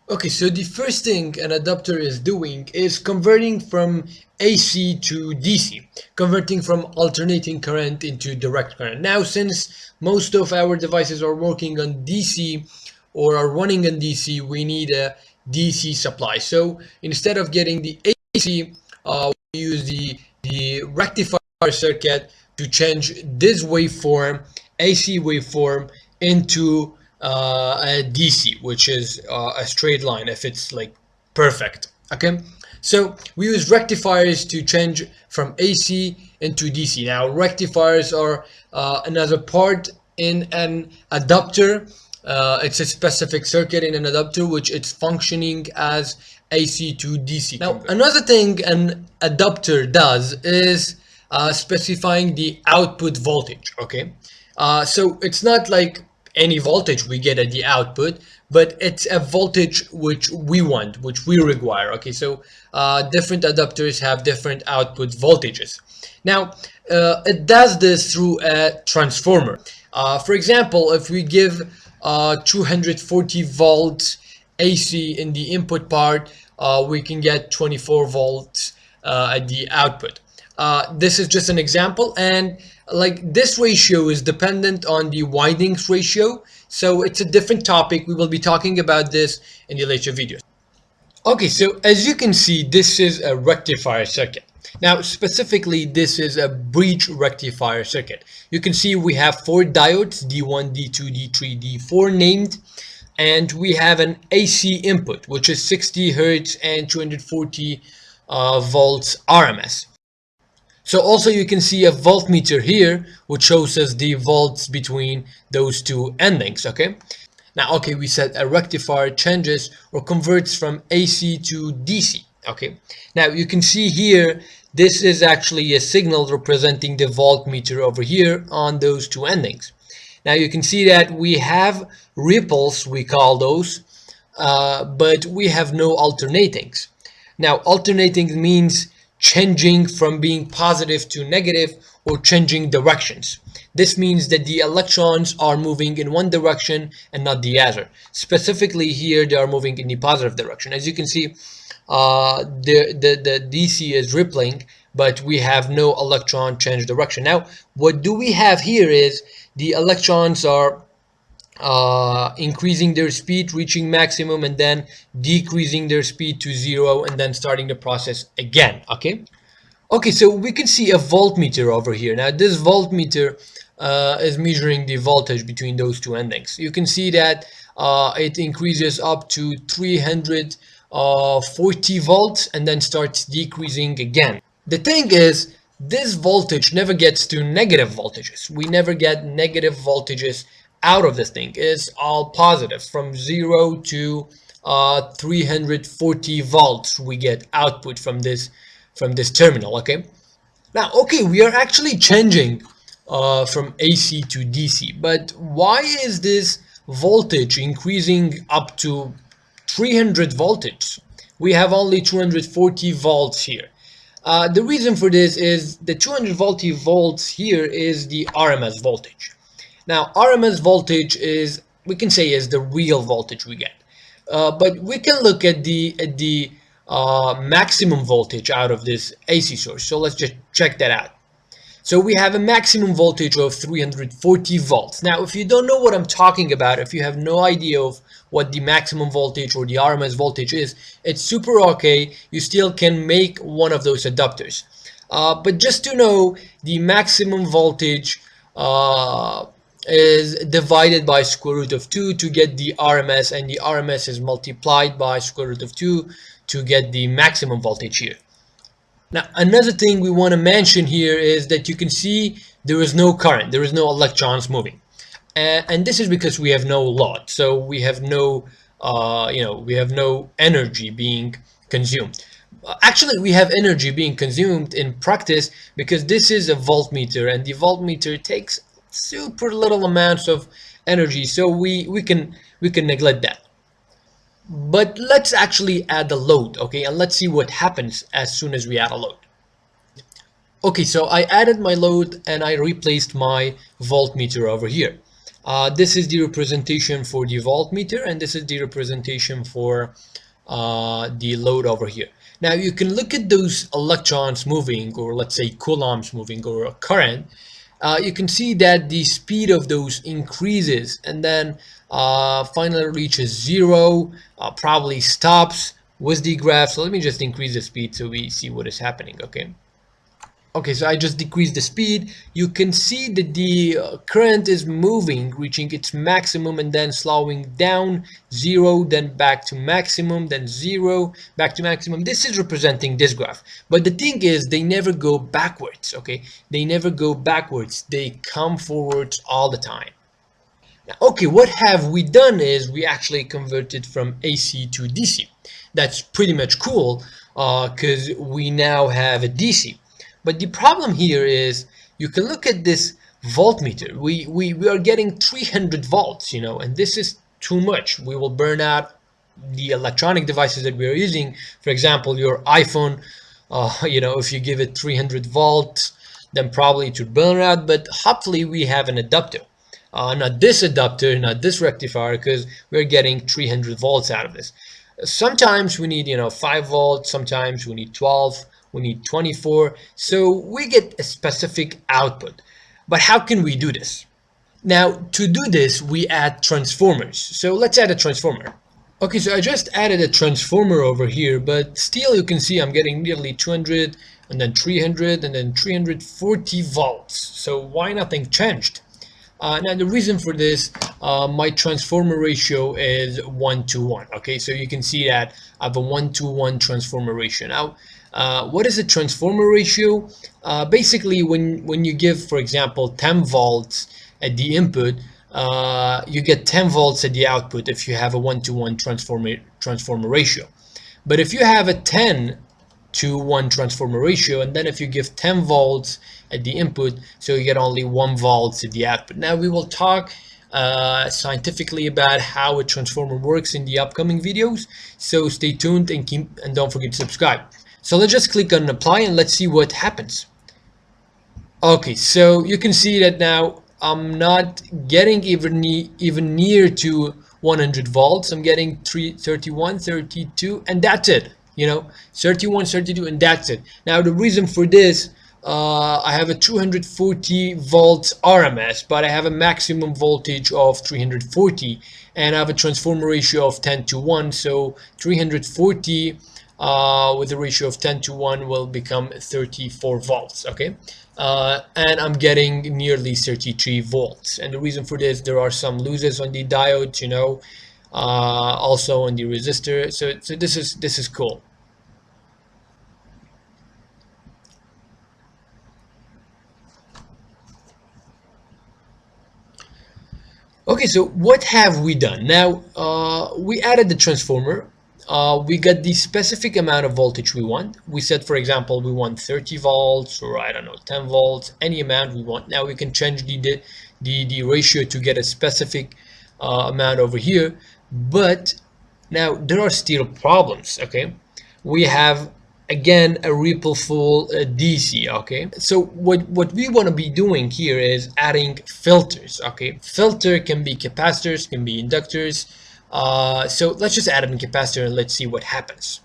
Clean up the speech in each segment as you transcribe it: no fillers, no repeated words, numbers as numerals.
Okay, so the first thing an adapter is doing is converting from AC to DC, converting from alternating current into direct current. Now, since most of our devices are working on DC or are running on DC, we need a DC supply. So instead of getting the AC, we use the rectifier circuit to change this waveform, AC waveform, into a DC, which is a straight line if it's like perfect. Okay, so we use rectifiers to change from AC into DC. Now, rectifiers are another part in an adapter. It's a specific circuit in an adapter which it's functioning as AC to DC. Now, another thing an adapter does is specifying the output voltage. Okay, so it's not like any voltage we get at the output, but it's a voltage which we want, which we require. Okay, so different adapters have different output voltages. Now, it does this through a transformer. For example, if we give 240 volts AC in the input part, we can get 24 volts at the output. This is just an example, and like this ratio is dependent on the windings ratio, so it's a different topic. We will be talking about this in the later videos. Okay, so as you can see, this is a rectifier circuit. Now, specifically, this is a bridge rectifier circuit. You can see we have four diodes, D1, D2, D3, D4 named, and we have an AC input, which is 60 hertz and 240 volts RMS. So also you can see a voltmeter here, which shows us the volts between those two endings. Okay. Now, okay, we said a rectifier changes or converts from AC to DC. Okay. Now you can see here, this is actually a signal representing the voltmeter over here on those two endings. Now you can see that we have ripples, we call those, but we have no alternatings. Now, alternating means changing from being positive to negative or changing directions. This means that the electrons are moving in one direction and not the other. Specifically here, they are moving in the positive direction. As you can see, the DC is rippling, but we have no electron change direction. Now, what do we have here is the electrons are increasing their speed, reaching maximum, and then decreasing their speed to zero, and then starting the process again. Okay, so we can see a voltmeter over here. Now this voltmeter is measuring the voltage between those two endings. You can see that it increases up to 340 volts and then starts decreasing again. The thing is, this voltage never gets to negative voltages. We never get negative voltages out of this thing. It's all positive. From 0 to 340 volts we get output from this terminal. Okay, now, okay, we are actually changing from AC to DC, but why is this voltage increasing up to 300 voltage? We have only 240 volts here. The reason for this is the 240 volts here is the RMS voltage. Now, RMS voltage is, we can say, is the real voltage we get. But we can look at the maximum voltage out of this AC source. So let's just check that out. So we have a maximum voltage of 340 volts. Now, if you don't know what I'm talking about, if you have no idea of what the maximum voltage or the RMS voltage is, it's super okay. You still can make one of those adapters. But just to know, the maximum voltage is divided by square root of 2 to get the RMS, and the RMS is multiplied by square root of 2 to get the maximum voltage here. Now, another thing we want to mention here is that you can see there is no current, there is no electrons moving, and this is because we have no load, so we have no we have no energy being consumed. Actually, we have energy being consumed in practice because this is a voltmeter, and the voltmeter takes super little amounts of energy, so we can neglect that. But let's actually add the load, okay, and let's see what happens as soon as we add a load. Okay, so I added my load and I replaced my voltmeter over here. This is the representation for the voltmeter, and this is the representation for the load over here. Now you can look at those electrons moving, or let's say coulombs moving, or a current. You can see that the speed of those increases and then finally reaches zero, probably stops with the graph. So let me just increase the speed so we see what is happening. Okay, so I just decreased the speed. You can see that the current is moving, reaching its maximum and then slowing down, zero, then back to maximum, then zero, back to maximum. This is representing this graph. But the thing is, they never go backwards, okay? They never go backwards. They come forwards all the time. Okay, what have we done is we actually converted from AC to DC. That's pretty much cool because we now have a DC. But the problem here is you can look at this voltmeter. We are getting 300 volts, you know, and this is too much. We will burn out the electronic devices that we are using. For example, your iPhone, you know, if you give it 300 volts, then probably it would burn out. But hopefully we have an adapter. Not this adapter, not this rectifier, because we're getting 300 volts out of this. Sometimes we need, you know, 5 volts, sometimes we need 12, we need 24, so we get a specific output. But how can we do this? Now, to do this, we add transformers. So let's add a transformer. Okay, so I just added a transformer over here, but still you can see I'm getting nearly 200, and then 300, and then 340 volts. So why nothing changed? Now the reason for this, my transformer ratio is 1:1. Okay, so you can see that I have a 1:1 transformer ratio. Now, what is a transformer ratio? Basically, when you give, for example, 10 volts at the input, you get 10 volts at the output if you have a 1:1 transformer ratio. But if you have a 10:1 transformer ratio, and then if you give 10 volts at the input, so you get only 1 volt at the output. Now we will talk scientifically about how a transformer works in the upcoming videos, so stay tuned and don't forget to subscribe. So let's just click on apply and let's see what happens. Okay, so you can see that now I'm not getting even near to 100 volts. I'm getting 31, 32, and that's it. You know, 31, 32, and that's it. Now the reason for this, I have a 240 volts RMS, but I have a maximum voltage of 340, and I have a transformer ratio of 10:1. So 340 with a ratio of 10:1 will become 34 volts. Okay, and I'm getting nearly 33 volts. And the reason for this, there are some losses on the diodes, you know, also on the resistor. So this is cool. Okay, so what have we done? Now, we added the transformer. We got the specific amount of voltage we want. We said, for example, we want 30 volts, or I don't know, 10 volts, any amount we want. Now we can change the ratio to get a specific amount over here. But now there are still problems, okay? We have again a ripple full DC. Okay, so what we want to be doing here is adding filters. Okay, filter can be capacitors, can be inductors. So let's just add a capacitor and let's see what happens.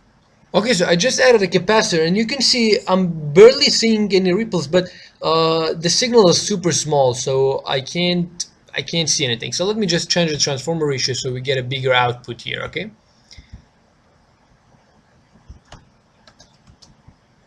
Okay, so I just added a capacitor and you can see I'm barely seeing any ripples, but the signal is super small, so I can't see anything. So let me just change the transformer ratio so we get a bigger output here.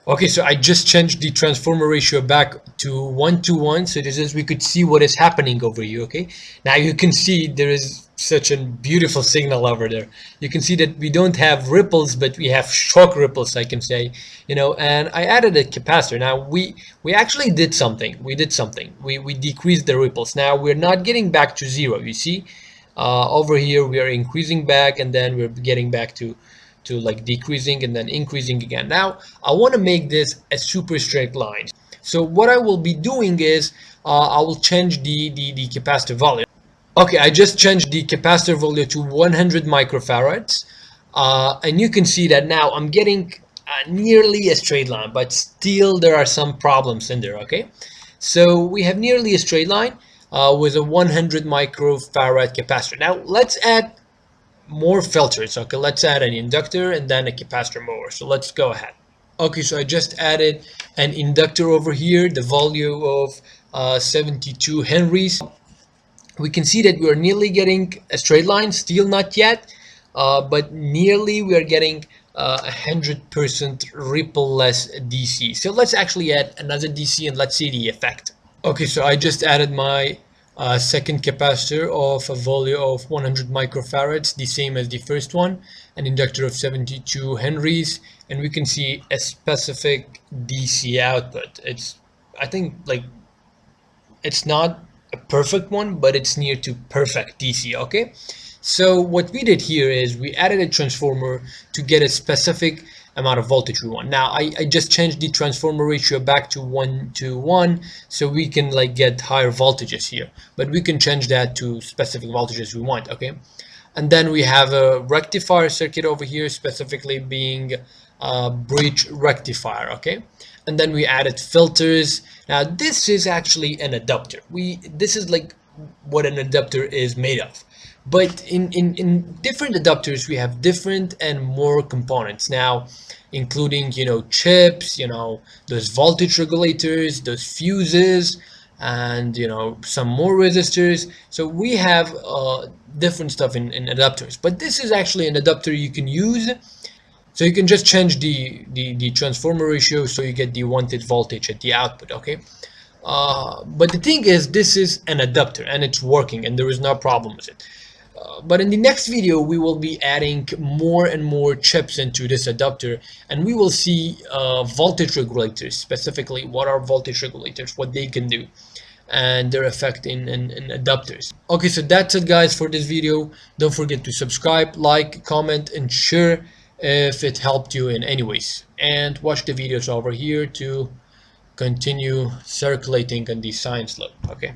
Okay, so I just changed the transformer ratio back to 1:1, so this is, we could see what is happening over here. Okay, now you can see there is such a beautiful signal over there. You can see that we don't have ripples, but we have shock ripples, I can say, you know. And I added a capacitor. Now we actually did something. We decreased the ripples. Now we're not getting back to zero. You see, over here we are increasing back, and then we're getting back to like decreasing and then increasing again. Now I want to make this a super straight line. So what I will be doing is I will change the capacitor value. Okay, I just changed the capacitor value to 100 microfarads, and you can see that now I'm getting nearly a straight line, but still there are some problems in there. Okay, so we have nearly a straight line. with a 100 microfarad capacitor. Now let's add more filters. Okay, let's add an inductor and then a capacitor more. So let's go ahead. Okay, so I just added an inductor over here, the value of 72 henries. We can see that we're nearly getting a straight line, still not yet, but nearly we are getting 100% ripple-less DC. So let's actually add another DC and let's see the effect. Okay, so I just added my second capacitor of a value of 100 microfarads, the same as the first one, an inductor of 72 henries, and we can see a specific DC output. It's, I think, like, it's not a perfect one, but it's near to perfect DC. Okay, so what we did here is we added a transformer to get a specific amount of voltage we want. Now I just changed the transformer ratio back to 1:1 so we can like get higher voltages here, but we can change that to specific voltages we want. Okay, and then we have a rectifier circuit over here, specifically being a bridge rectifier. Okay, and then we added filters. Now this is actually an adapter. This is like what an adapter is made of, but in different adapters we have different and more components now, including, you know, chips, you know, those voltage regulators, those fuses, and, you know, some more resistors. So we have different stuff in adapters, but this is actually an adapter you can use. So you can just change the transformer ratio so you get the wanted voltage at the output. Okay, but the thing is, this is an adapter and it's working and there is no problem with it. But in the next video we will be adding more and more chips into this adapter, and we will see voltage regulators, specifically what are voltage regulators, what they can do, and their effect in adapters. Okay, so that's it guys for this video. Don't forget to subscribe, like, comment, and share if it helped you in any ways, and watch the videos over here to continue circulating on the science lab. Okay.